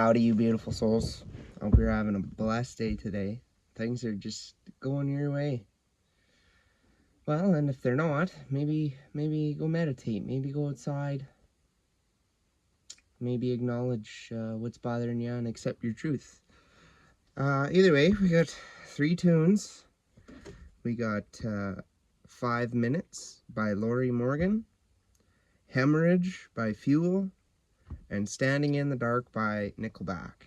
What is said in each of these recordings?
Howdy, you beautiful souls. Hope you're having a blessed day today. Things are just going your way. Well, and if they're not, maybe go meditate. Maybe go outside. Maybe acknowledge what's bothering you and accept your truth. Either way, we got 3 tunes. We got 5 Minutes by Lori Morgan, Hemorrhage by Fuel, and Standing in the Dark by Nickelback.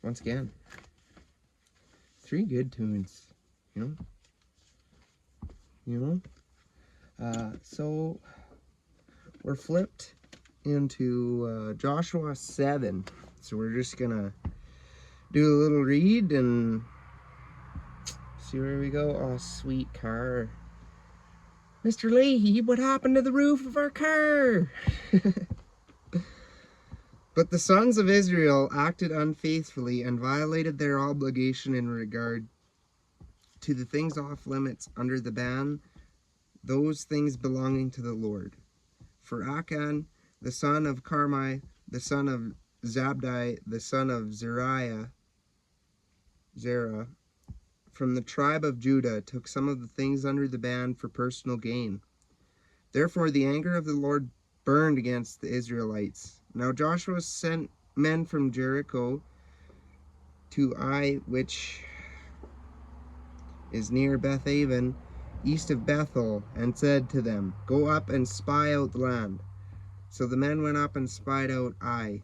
Once again, 3 good tunes, you know. So we're flipped into Joshua 7. So we're just gonna do a little read and see where we go. Oh, sweet car. Mr. Leahy, what happened to the roof of our car? But the sons of Israel acted unfaithfully and violated their obligation in regard to the things off limits under the ban, those things belonging to the Lord. For Achan, the son of Carmi, the son of Zabdi, the son of Zerah, from the tribe of Judah, took some of the things under the ban for personal gain. Therefore the anger of the Lord burned against the Israelites. Now Joshua sent men from Jericho to Ai, which is near Bethaven, east of Bethel, and said to them, Go up and spy out the land. So the men went up and spied out Ai.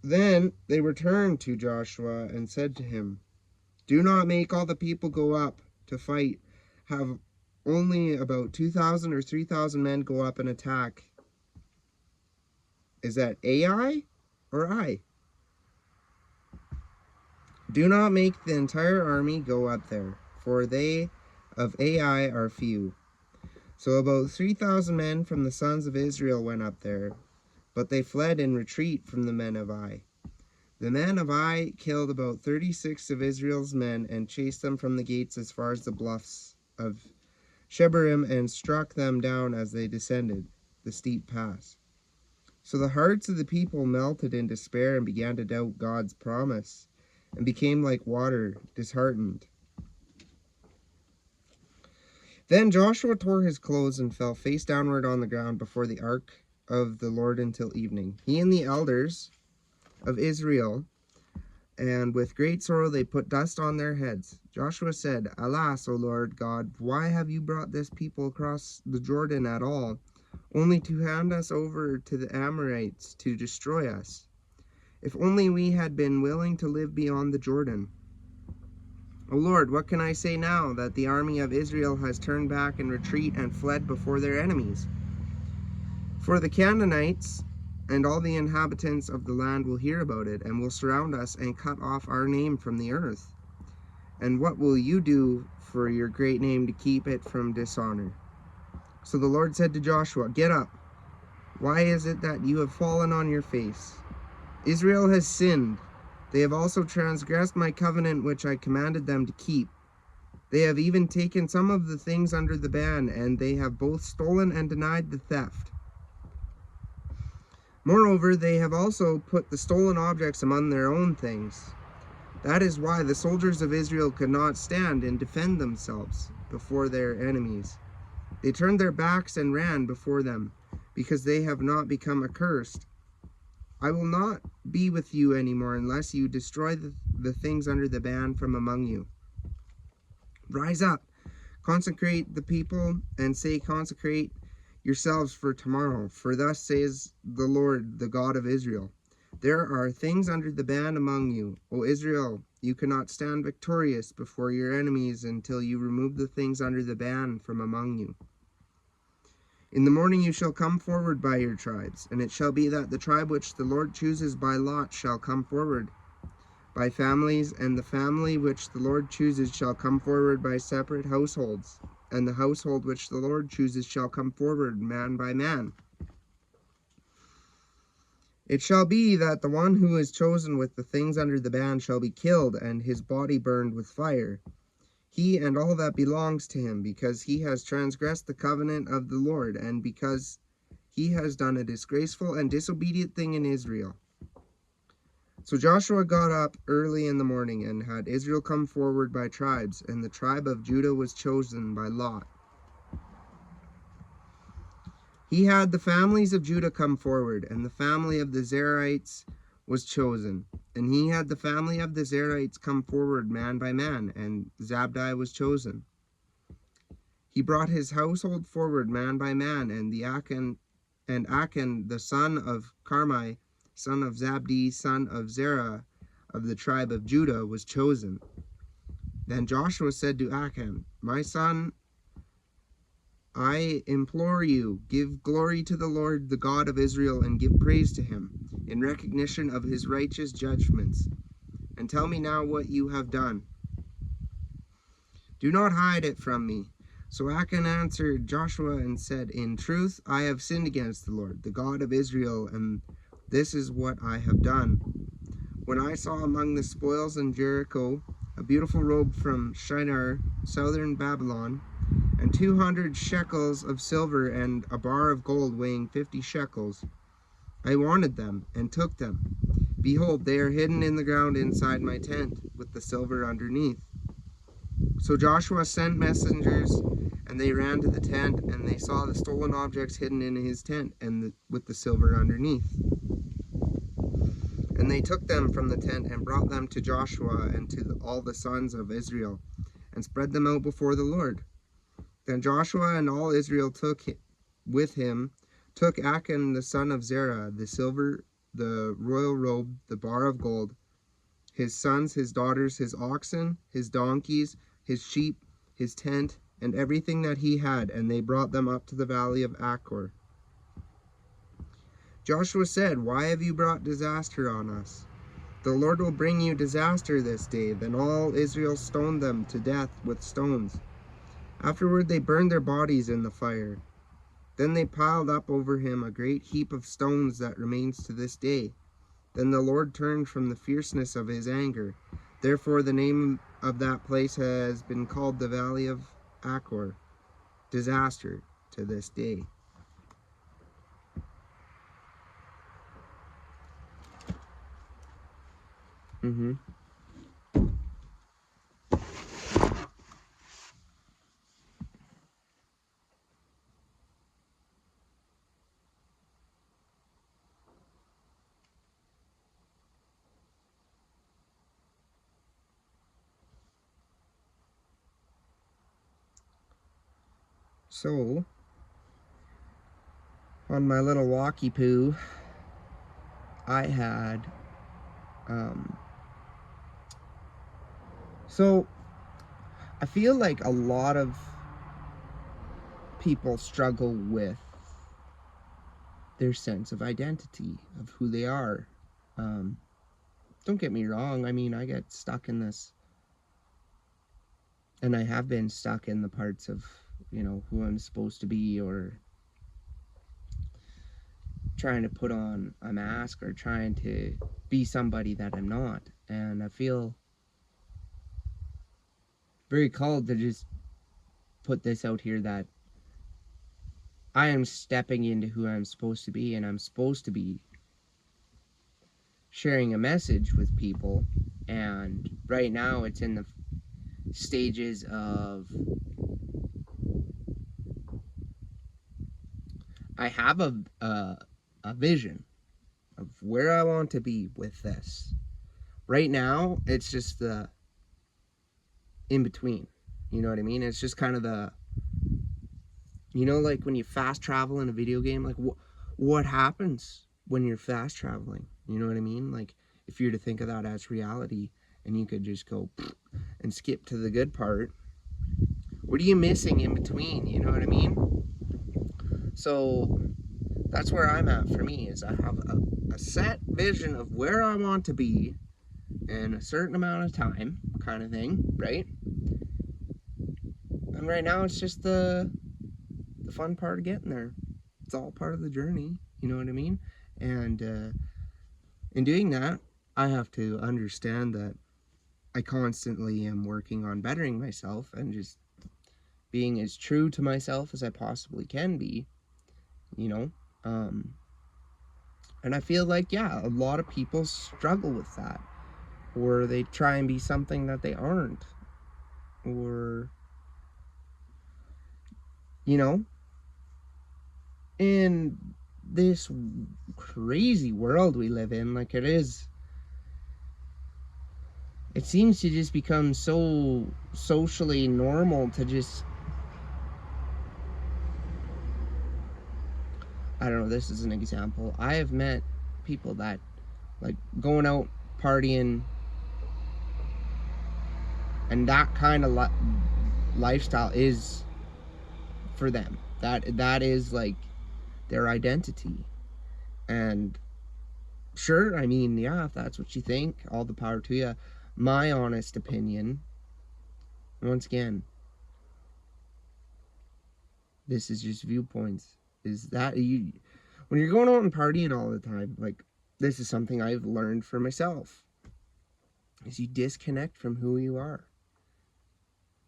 Then they returned to Joshua and said to him, Do not make all the people go up to fight. Have only about 2,000 or 3,000 men go up and attack. Is that Ai or I? Do not make the entire army go up there, for they of Ai are few. So about 3,000 men from the sons of Israel went up there, but they fled in retreat from the men of Ai. The men of Ai killed about 36 of Israel's men and chased them from the gates as far as the bluffs of Shebarim and struck them down as they descended the steep pass. So the hearts of the people melted in despair and began to doubt God's promise and became like water, disheartened. Then Joshua tore his clothes and fell face downward on the ground before the ark of the Lord until evening, he and the elders of Israel, and with great sorrow they put dust on their heads. Joshua said, Alas, O Lord God, why have you brought this people across the Jordan at all, only to hand us over to the Amorites to destroy us? If only we had been willing to live beyond the Jordan. O Lord, what can I say now that the army of Israel has turned back in retreat and fled before their enemies? For the Canaanites and all the inhabitants of the land will hear about it, and will surround us and cut off our name from the earth. And what will you do for your great name to keep it from dishonor? So the Lord said to Joshua, Get up. Why is it that you have fallen on your face? Israel has sinned. They have also transgressed my covenant which I commanded them to keep. They have even taken some of the things under the ban, and they have both stolen and denied the theft. Moreover, they have also put the stolen objects among their own things. That is why the soldiers of Israel could not stand and defend themselves before their enemies. They turned their backs and ran before them, because they have not become accursed. I will not be with you anymore unless you destroy the things under the ban from among you. Rise up, consecrate the people, and say, Consecrate yourselves for tomorrow, for thus says the Lord, the God of Israel. There are things under the ban among you, O Israel. You cannot stand victorious before your enemies until you remove the things under the ban from among you. In the morning you shall come forward by your tribes, and it shall be that the tribe which the Lord chooses by lot shall come forward by families, and the family which the Lord chooses shall come forward by separate households, and the household which the Lord chooses shall come forward man by man. It shall be that the one who is chosen with the things under the ban shall be killed, and his body burned with fire, he and all that belongs to him, because he has transgressed the covenant of the Lord, and because He has done a disgraceful and disobedient thing in Israel. So Joshua got up early in the morning and had Israel come forward by tribes, and the tribe of Judah was chosen by lot. He had the families of Judah come forward, and the family of the Zerahites was chosen. And he had the family of the Zerahites come forward man by man, and Zabdi was chosen. He brought his household forward man by man, and Achan the son of Carmi, son of Zabdi, son of Zerah, of the tribe of Judah, was chosen. Then Joshua said to Achan, "My son, I implore you, give glory to the Lord, the God of Israel, and give praise to him, in recognition of his righteous judgments. And tell me now what you have done. Do not hide it from me." So Achan answered Joshua and said, "In truth, I have sinned against the Lord, the God of Israel, and this is what I have done. When I saw among the spoils in Jericho a beautiful robe from Shinar, southern Babylon, and 200 shekels of silver and a bar of gold weighing 50 shekels, I wanted them and took them. Behold, they are hidden in the ground inside my tent, with the silver underneath." So Joshua sent messengers, and they ran to the tent, and they saw the stolen objects hidden in his tent, and with the silver underneath. And they took them from the tent and brought them to Joshua and to all the sons of Israel, and spread them out before the Lord. Then Joshua and all Israel took Achan the son of Zerah, the silver, the royal robe, the bar of gold, his sons, his daughters, his oxen, his donkeys, his sheep, his tent, and everything that he had, and they brought them up to the valley of Achor. Joshua said, "Why have you brought disaster on us? The Lord will bring you disaster this day." Then all Israel stoned them to death with stones. Afterward they burned their bodies in the fire. Then they piled up over him a great heap of stones that remains to this day. Then the Lord turned from the fierceness of his anger. Therefore the name of that place has been called the Valley of Achor, disaster, to this day. So, on my little walkie poo, I had, so I feel like a lot of people struggle with their sense of identity, of who they are. Don't get me wrong, I mean, I get stuck in this, and I have been stuck in the parts of, who I'm supposed to be, or trying to put on a mask, or trying to be somebody that I'm not. And I feel very called to just put this out here that I am stepping into who I'm supposed to be, and I'm supposed to be sharing a message with people. And right now it's in the stages of, I have a vision of where I want to be with this. Right now it's just the in between, you know what I mean? It's just kind of the, like when you fast travel in a video game, like what happens when you're fast traveling, you know what I mean? Like if you're to think of that as reality, and you could just go and skip to the good part, what are you missing in between, you know what I mean? So that's where I'm at. For me, is I have a set vision of where I want to be in a certain amount of time, kind of thing, right? And right now it's just the fun part of getting there. It's all part of the journey, you know what I mean? And in doing that, I have to understand that I constantly am working on bettering myself and just being as true to myself as I possibly can be, And I feel like, yeah, a lot of people struggle with that, or they try and be something that they aren't, or, you know, in this crazy world we live in, like it seems to just become so socially normal to just, I don't know, this is an example. I have met people that, like, going out partying and that kind of lifestyle is for them. That is like their identity. And sure, I mean, yeah, if that's what you think, all the power to you. My honest opinion, once again, this is just viewpoints, is that you, when you're going out and partying all the time, like, this is something I've learned for myself, is you disconnect from who you are.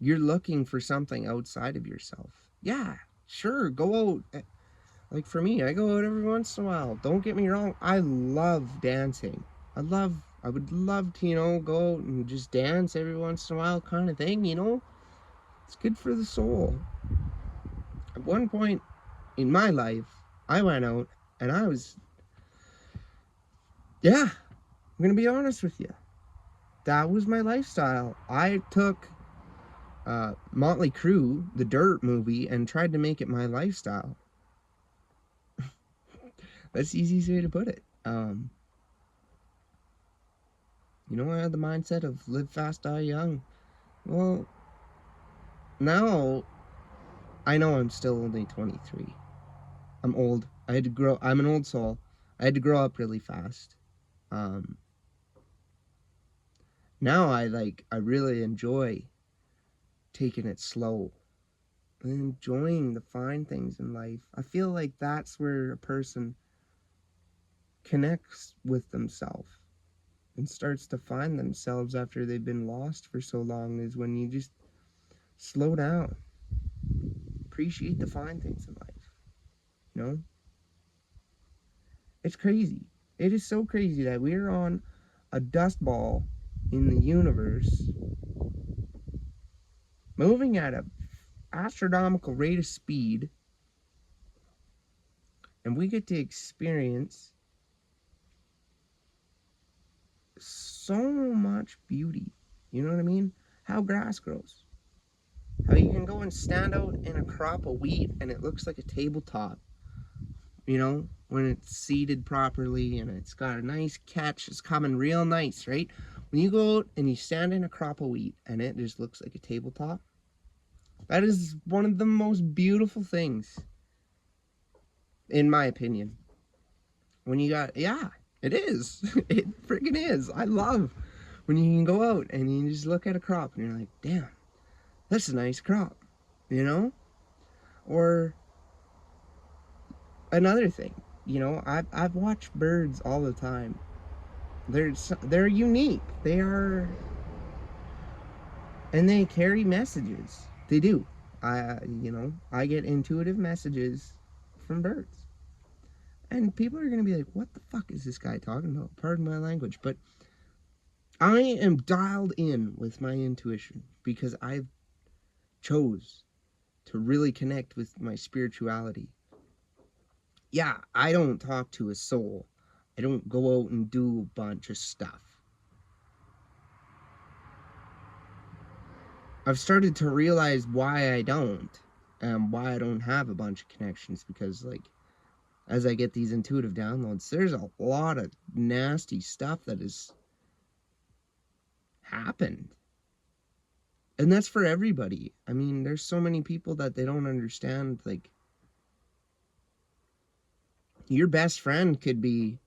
You're looking for something outside of yourself. Yeah, sure, go out. Like, for me, I go out every once in a while. Don't get me wrong, I love dancing. I would love to, go out and just dance every once in a while, kind of thing, It's good for the soul. At one point in my life, I went out and yeah, I'm gonna be honest with you. That was my lifestyle. I took Motley Crue, the Dirt movie, and tried to make it my lifestyle. That's the easiest way to put it. I had the mindset of live fast, die young. Well, now I know I'm still only 23. I'm old. I'm an old soul. I had to grow up really fast. Now I really enjoy taking it slow and enjoying the fine things in life. I feel like that's where a person connects with themselves and starts to find themselves after they've been lost for so long, is when you just slow down, appreciate the fine things in life. It's crazy. It is so crazy that we're on a dust ball in the universe, moving at an astronomical rate of speed, and we get to experience so much beauty. You know what I mean? How grass grows. How you can go and stand out in a crop of wheat and it looks like a tabletop. When it's seeded properly and it's got a nice catch, it's coming real nice, right? When you go out and you stand in a crop of wheat and it just looks like a tabletop, that is one of the most beautiful things, in my opinion. Yeah, it is. It freaking is. I love when you can go out and you just look at a crop and you're like, damn, that's a nice crop, Or another thing, I've watched birds all the time. They're unique. And they carry messages. They do. I get intuitive messages from birds. And people are going to be like, what the fuck is this guy talking about? Pardon my language. But I am dialed in with my intuition because I've chose to really connect with my spirituality. Yeah, I don't talk to a soul. I don't go out and do a bunch of stuff. I've started to realize why I don't, and why I don't have a bunch of connections, because, as I get these intuitive downloads, there's a lot of nasty stuff that has happened. And that's for everybody. I mean, there's so many people that they don't understand, your best friend could be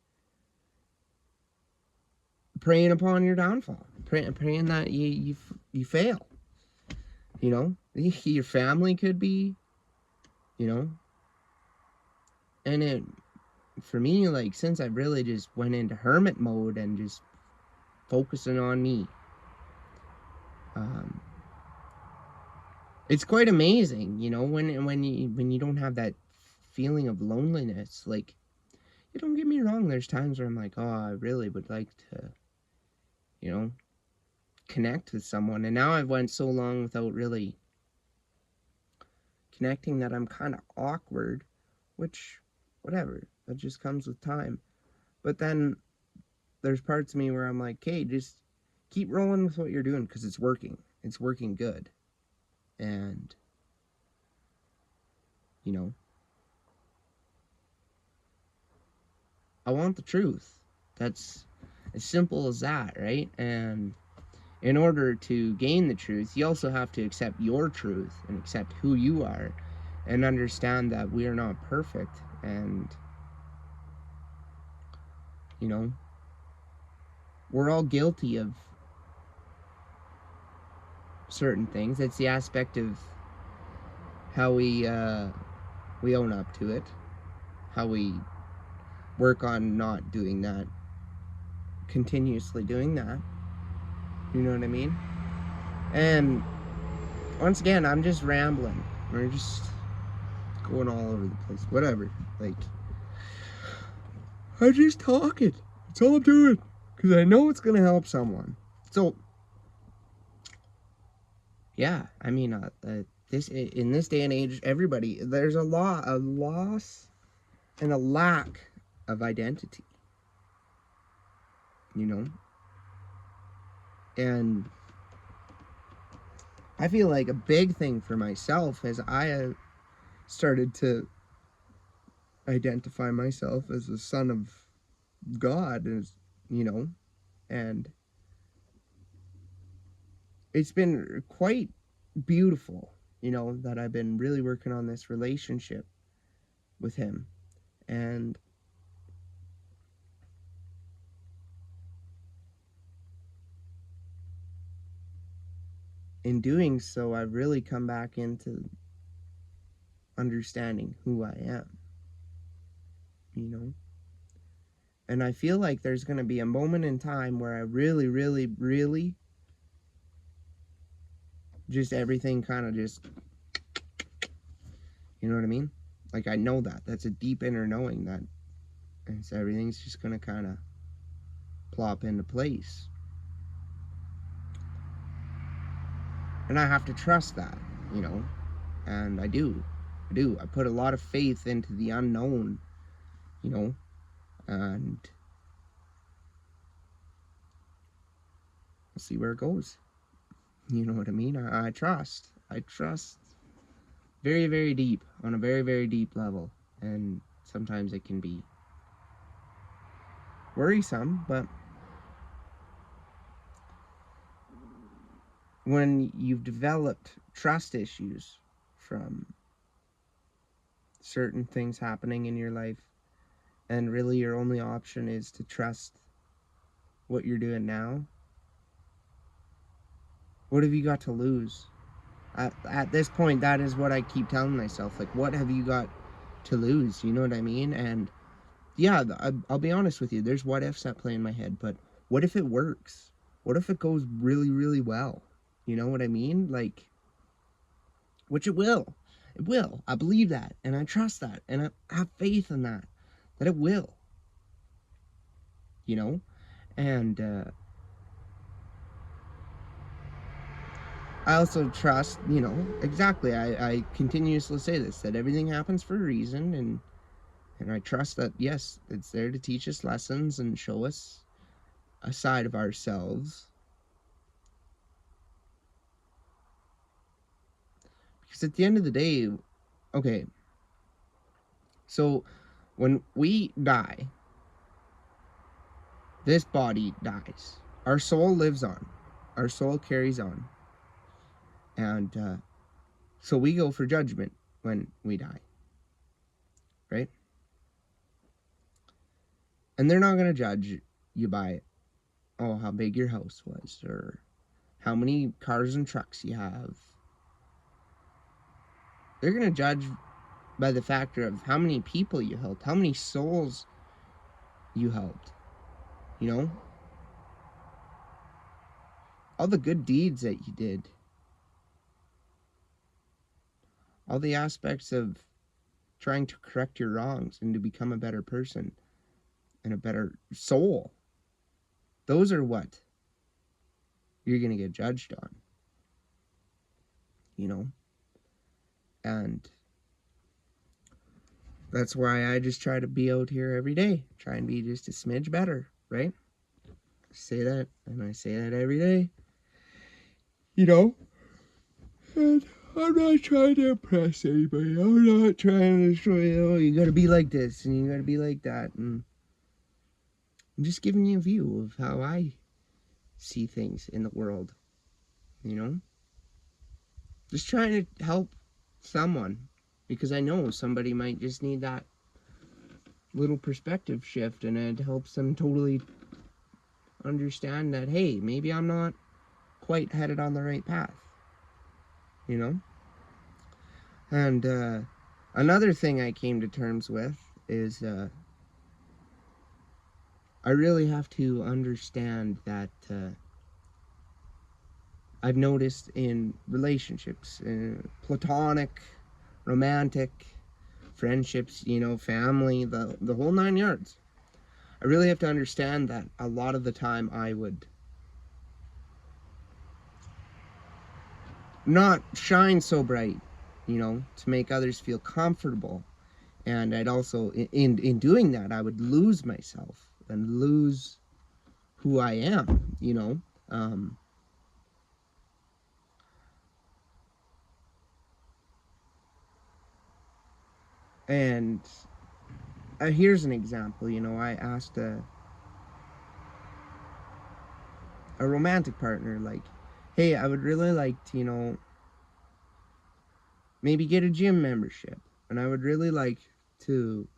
preying upon your downfall, praying that you fail. Your family could be, and for me, since I really just went into hermit mode and just focusing on me, it's quite amazing, when you don't have that feeling of loneliness. Like, you don't get me wrong, there's times where I'm like, oh, I really would like to, you know, connect with someone. And now I've went so long without really connecting that I'm kind of awkward, which, whatever, that just comes with time. But then there's parts of me where I'm like, hey, just keep rolling with what you're doing, because it's working. It's working good. And, you know, I want the truth. That's as simple as that, right? And in order to gain the truth, you also have to accept your truth and accept who you are and understand that we are not perfect. And, you know, we're all guilty of certain things. It's the aspect of how we own up to it, how we work on not doing that, continuously doing that. You know what I mean? And once again, I'm just rambling. We're just going all over the place. Whatever. Like, I'm just talking. That's all I'm doing. Because I know it's going to help someone. So, yeah, I mean, in this day and age, everybody, there's a loss and a lack of identity. You know? And I feel like a big thing for myself is I started to identify myself as a son of God, as you know, and it's been quite beautiful, you know, that I've been really working on this relationship with him. And in doing so, I've really come back into understanding who I am, you know. And I feel like there's going to be a moment in time where I really, really, really just everything kind of just, you know what I mean? Like, I know that. That's a deep inner knowing that it's, everything's just going to kind of plop into place. And I have to trust that, you know. And I do. I put a lot of faith into the unknown, you know. And we'll see where it goes. You know what I mean? I trust. I trust very, very deep, on a very, very deep level. And sometimes it can be worrisome, but when you've developed trust issues from certain things happening in your life, and really your only option is to trust what you're doing now, what have you got to lose? At this point, that is what I keep telling myself. Like, what have you got to lose? You know what I mean? And yeah, I'll be honest with you. There's what ifs that play in my head, but what if it works? What if it goes really, really well? You know what I mean? Like, which it will. It will. I believe that, and I trust that, and I have faith in that it will. You know? And I also trust, you know, exactly. I continuously say this, that everything happens for a reason, and I trust that, yes, it's there to teach us lessons and show us a side of ourselves. Because at the end of the day, okay, so when we die, this body dies. Our soul lives on. Our soul carries on. And so we go for judgment when we die. Right? And they're not going to judge you by, oh, how big your house was, or how many cars and trucks you have. They're going to judge by the factor of how many people you helped, how many souls you helped. You know? All the good deeds that you did. All the aspects of trying to correct your wrongs and to become a better person and a better soul. Those are what you're going to get judged on, you know? And that's why I just try to be out here every day, try and be just a smidge better, right? I say that, and I say that every day, you know? And I'm not trying to impress anybody. I'm not trying to show you, oh, you gotta be like this, and you gotta be like that, and I'm just giving you a view of how I see things in the world, you know? Just trying to help someone, because I know somebody might just need that little perspective shift, and it helps them totally understand that, hey, maybe I'm not quite headed on the right path, you know? And another thing I came to terms with is I really have to understand that I've noticed in relationships, platonic, romantic, friendships, you know, family, the whole 9 yards. I really have to understand that a lot of the time I would not shine so bright, you know, to make others feel comfortable. And I'd also, in doing that, I would lose myself and lose who I am, you know. And here's an example, you know, I asked a romantic partner, like, hey, I would really like to, you know, maybe get a gym membership. And I would really like to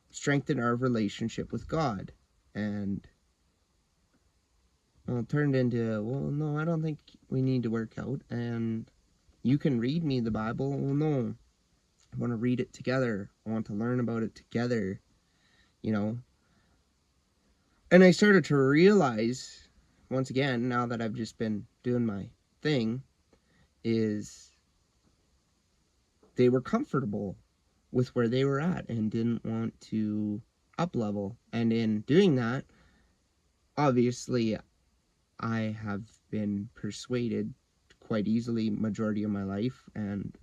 strengthen our relationship with God. And well, it turned into, well, no, I don't think we need to work out. And you can read me the Bible. Well, no, I want to read it together. I want to learn about it together, you know. And I started to realize, once again, now that I've just been doing my thing, is they were comfortable with where they were at and didn't want to up level. And in doing that, obviously, I have been persuaded quite easily majority of my life, and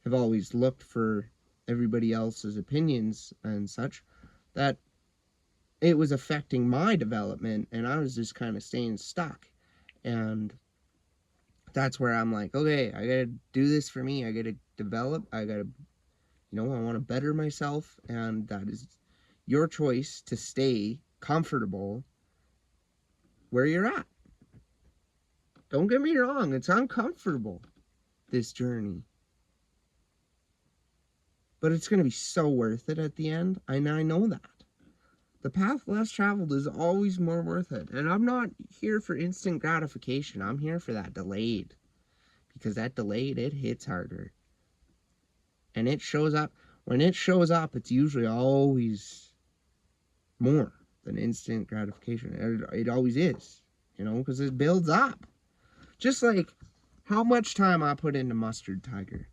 have always looked for everybody else's opinions and such, that it was affecting my development, and I was just kind of staying stuck. And that's where I'm like, okay, I gotta do this for me. I gotta develop. I gotta, you know, I want to better myself, and that is your choice to stay comfortable where you're at. Don't get me wrong, it's uncomfortable, this journey. But it's going to be so worth it at the end, and I know that. The path less traveled is always more worth it. And I'm not here for instant gratification. I'm here for that delayed. Because that delayed, it hits harder. And it shows up. When it shows up, it's usually always more than instant gratification. It always is. You know, because it builds up. Just like how much time I put into Mustard Tiger.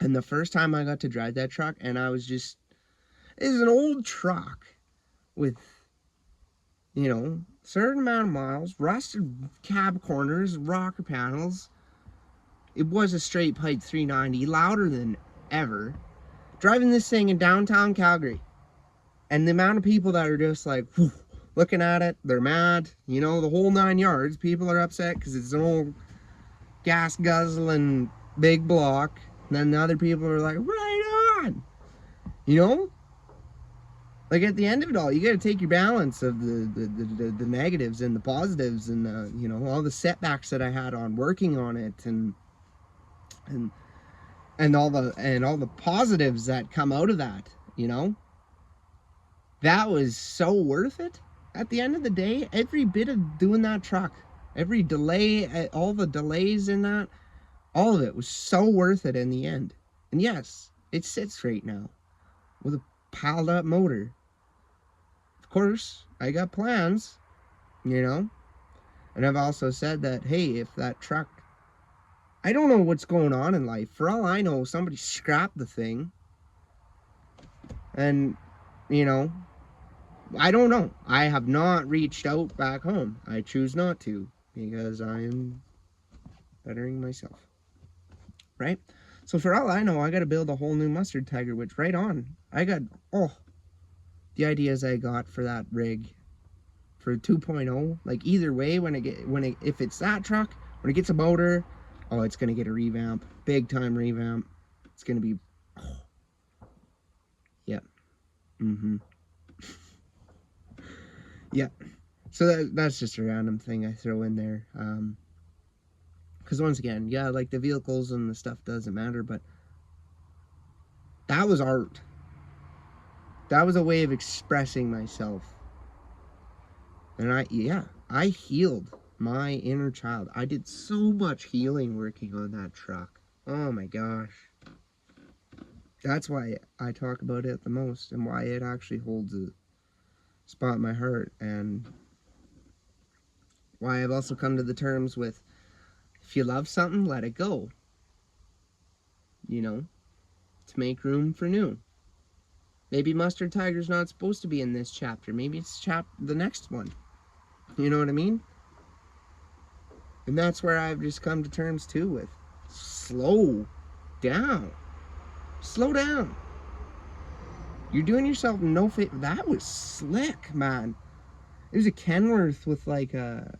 And the first time I got to drive that truck, and I was just, it was an old truck with, you know, certain amount of miles, rusted cab corners, rocker panels. It was a straight pipe 390, louder than ever. Driving this thing in downtown Calgary. And the amount of people that are just like, whew, looking at it, they're mad, you know, the whole 9 yards. People are upset because it's an old gas guzzling big block. And then the other people are like, right on, you know? Like, at the end of it all, you got to take your balance of the negatives and the positives, and you know, all the setbacks that I had on working on it, and all the positives that come out of that. You know, that was so worth it. At the end of the day, every bit of doing that truck, every delay, all the delays in that, all of it was so worth it in the end. And yes, it sits right now with a piled up motor. Of course, I got plans, you know, and I've also said that, hey, if that truck I don't know what's going on in life. For all I know, somebody scrapped the thing. And, you know, I don't know. I have not reached out back home. I choose not to because I am bettering myself. Right? So for all I know, I got to build a whole new mustard tiger, which right on. I got, the ideas I got for that rig for 2.0. Like either way, if it's that truck, when it gets a motor, it's going to get a revamp. Big time revamp. It's going to be, yeah. Yeah. So that's just a random thing I throw in there. Because once again, yeah, like the vehicles and the stuff doesn't matter, but that was art. That was a way of expressing myself. And I healed my inner child. I did so much healing working on that truck. Oh my gosh. That's why I talk about it the most and why it actually holds a spot in my heart, and why I've also come to the terms with, if you love something, let it go. You know, to make room for new. Maybe Mustard Tiger's not supposed to be in this chapter. Maybe it's the next one. You know what I mean? And that's where I've just come to terms too with, slow down. Slow down. You're doing yourself no favor. That was slick, man. It was a Kenworth with like a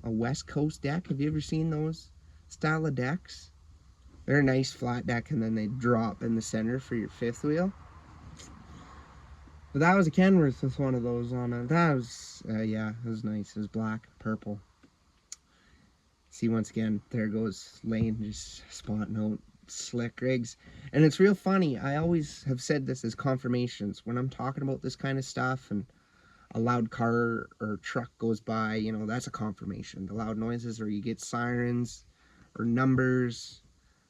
West Coast deck. Have you ever seen those style of decks? They're a nice flat deck, and then they drop in the center for your fifth wheel. But that was a Kenworth with one of those on it. That was, yeah, it was nice. It was black, purple. See, once again, there goes Lane just spotting out slick rigs. And it's real funny. I always have said this as confirmations. When I'm talking about this kind of stuff and a loud car or truck goes by, you know, that's a confirmation. The loud noises, or you get sirens or numbers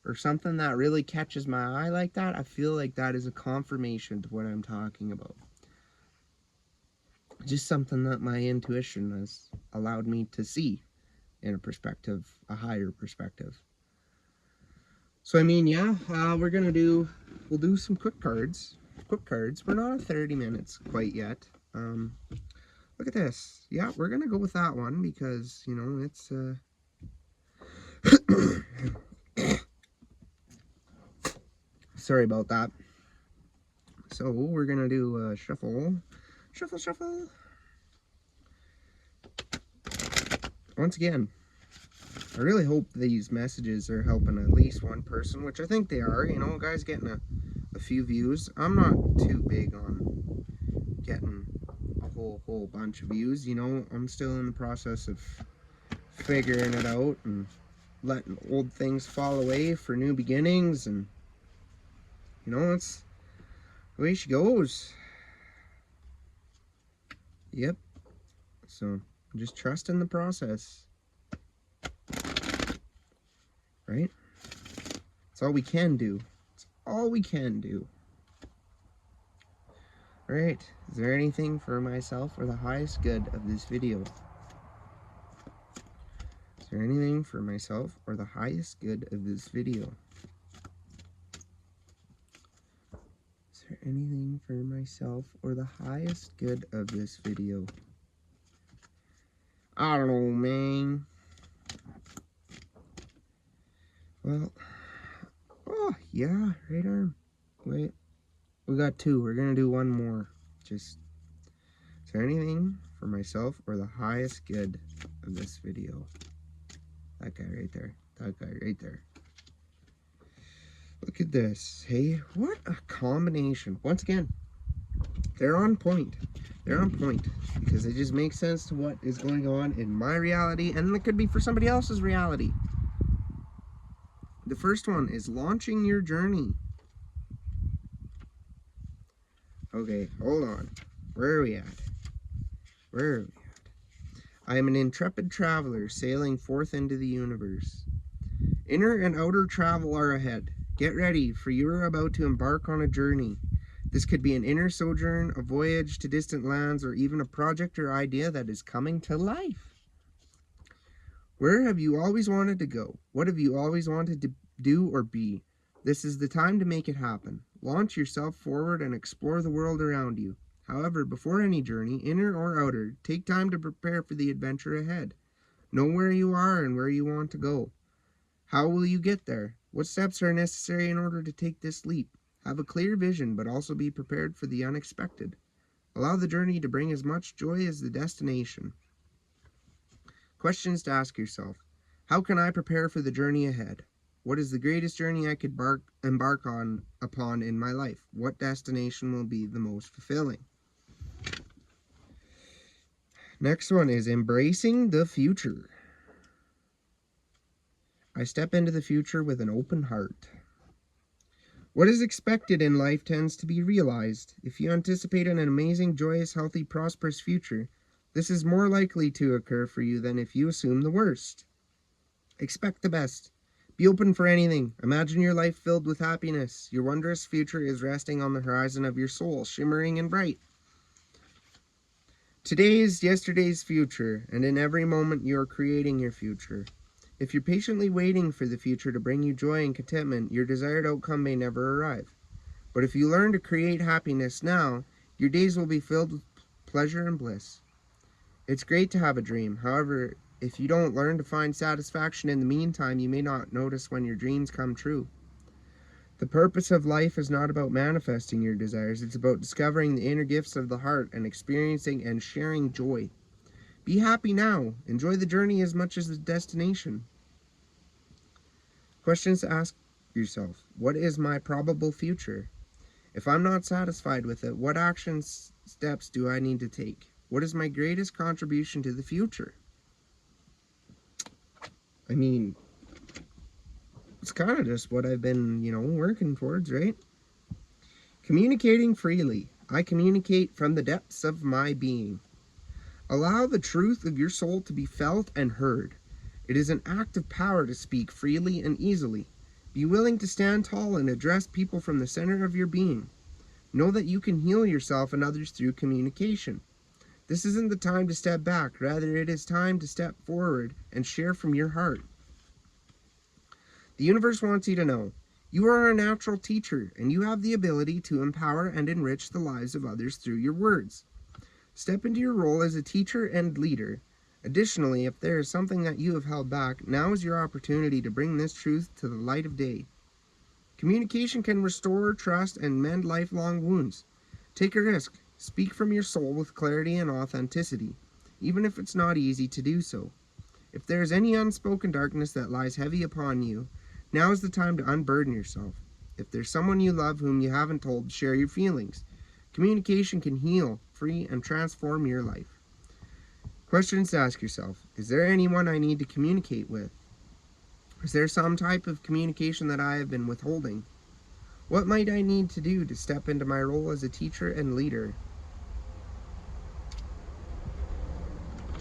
or something that really catches my eye like that, I feel like that is a confirmation to what I'm talking about. Just something that my intuition has allowed me to see in a perspective, a higher perspective. So I mean, yeah, we'll do some quick cards. We're not at 30 minutes quite yet. Look at this. Yeah, we're gonna go with that one because, you know, it's sorry about that. So we're gonna do shuffle. Once again, I really hope these messages are helping at least one person, which I think they are. You know, guys getting a few views. I'm not too big on getting a whole bunch of views. You know, I'm still in the process of figuring it out and letting old things fall away for new beginnings, and you know, it's the way she goes. Yep. So just trust in the process, right? It's all we can do. It's all we can do. Right, is there anything for myself or the highest good of this video? Is there anything for myself or the highest good of this video? Is there anything for myself or the highest good of this video? I don't know, man. Well, oh, yeah, right arm. Wait. We got two. We're going to do one more. Just, is there anything for myself or the highest good of this video? That guy right there. That guy right there. Look at this. Hey, what a combination. Once again, they're on point. They're on point because it just makes sense to what is going on in my reality, and it could be for somebody else's reality. The first one is launching your journey. Okay, hold on. Where are we at? I am an intrepid traveler sailing forth into the universe. Inner and outer travel are ahead. Get ready, for you are about to embark on a journey. This could be an inner sojourn, a voyage to distant lands, or even a project or idea that is coming to life. Where have you always wanted to go? What have you always wanted to do or be? This is the time to make it happen. Launch yourself forward and explore the world around you. However, before any journey, inner or outer, take time to prepare for the adventure ahead. Know where you are and where you want to go. How will you get there? What steps are necessary in order to take this leap? Have a clear vision, but also be prepared for the unexpected. Allow the journey to bring as much joy as the destination. Questions to ask yourself. How can I prepare for the journey ahead? What is the greatest journey I could embark upon in my life? What destination will be the most fulfilling? Next one is embracing the future. I step into the future with an open heart. What is expected in life tends to be realized. If you anticipate an amazing, joyous, healthy, prosperous future, this is more likely to occur for you than if you assume the worst. Expect the best. Be open for anything. Imagine your life filled with happiness. Your wondrous future is resting on the horizon of your soul, shimmering and bright. Today is yesterday's future, and in every moment you are creating your future. If you're patiently waiting for the future to bring you joy and contentment, your desired outcome may never arrive. But if you learn to create happiness now, your days will be filled with pleasure and bliss. It's great to have a dream. However, if you don't learn to find satisfaction in the meantime, you may not notice when your dreams come true. The purpose of life is not about manifesting your desires. It's about discovering the inner gifts of the heart and experiencing and sharing joy. Be happy now. Enjoy the journey as much as the destination. Questions to ask yourself. What is my probable future? If I'm not satisfied with it, what action steps do I need to take? What is my greatest contribution to the future? I mean, it's kind of just what I've been, working towards, right? Communicating freely. I communicate from the depths of my being. Allow the truth of your soul to be felt and heard. It is an act of power to speak freely and easily. Be willing to stand tall and address people from the center of your being. Know that you can heal yourself and others through communication. This isn't the time to step back. Rather, it is time to step forward and share from your heart. The universe wants you to know you are a natural teacher, and you have the ability to empower and enrich the lives of others through your words. Step into your role as a teacher and leader. Additionally, if there is something that you have held back, now is your opportunity to bring this truth to the light of day. Communication can restore trust and mend lifelong wounds. Take a risk. Speak from your soul with clarity and authenticity, even if it's not easy to do so. If there is any unspoken darkness that lies heavy upon you, now is the time to unburden yourself. If there's someone you love whom you haven't told, share your feelings. Communication can heal, free, and transform your life. Questions to ask yourself. Is there anyone I need to communicate with? Is there some type of communication that I have been withholding? What might I need to do to step into my role as a teacher and leader?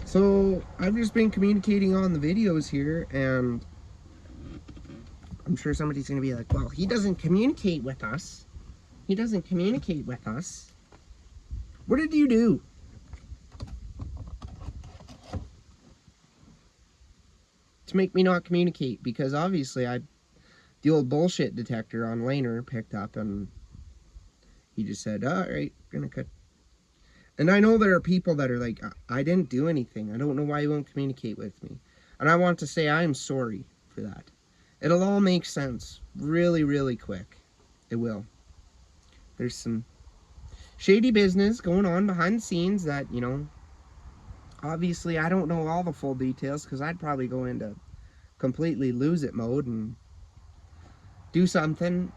So, I've just been communicating on the videos here, and I'm sure somebody's going to be like, well, he doesn't communicate with us. He doesn't communicate with us. What did you do? To make me not communicate, because obviously the old bullshit detector on Laner picked up, and he just said, all right, gonna cut. And I know there are people that are like, I didn't do anything. I don't know why you won't communicate with me. And I want to say I'm sorry for that. It'll all make sense really, really quick. It will. There's some shady business going on behind the scenes that, obviously I don't know all the full details, because I'd probably go into completely lose it mode and do something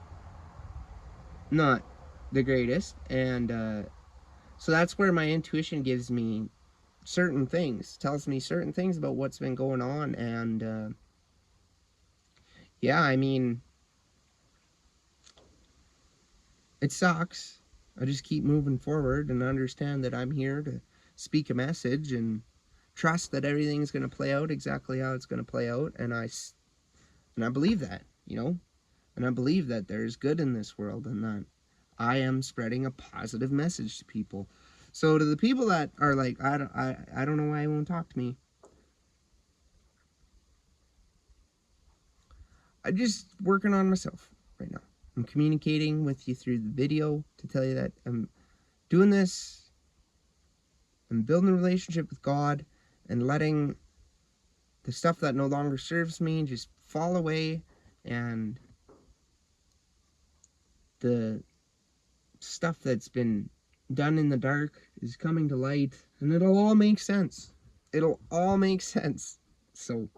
not the greatest. And so that's where my intuition gives me certain things, tells me certain things about what's been going on. And yeah, I mean, it sucks. I just keep moving forward and understand that I'm here to speak a message and trust that everything's going to play out exactly how it's going to play out. And I believe that, and I believe that there's good in this world, and that I am spreading a positive message to people. So to the people that are like, I don't know why he won't talk to me. I'm just working on myself right now. I'm communicating with you through the video to tell you that I'm doing this. I'm building a relationship with God and letting the stuff that no longer serves me just fall away, and the stuff that's been done in the dark is coming to light, and it'll all make sense. It'll all make sense. So,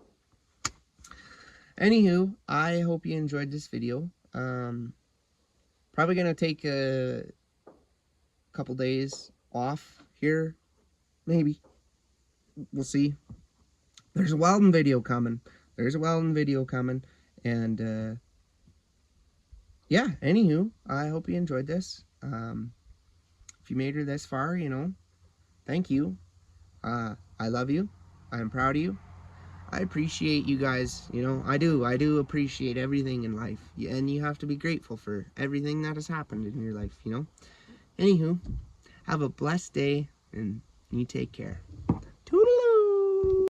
anywho, I hope you enjoyed this video. Probably gonna take a couple days off here, maybe. We'll see. There's a Weldon video coming. And yeah, anywho, I hope you enjoyed this. If you made it this far, thank you. I love you. I am proud of you. I appreciate you guys. I do appreciate everything in life, and you have to be grateful for everything that has happened in your life. Anywho, have a blessed day, and you take care.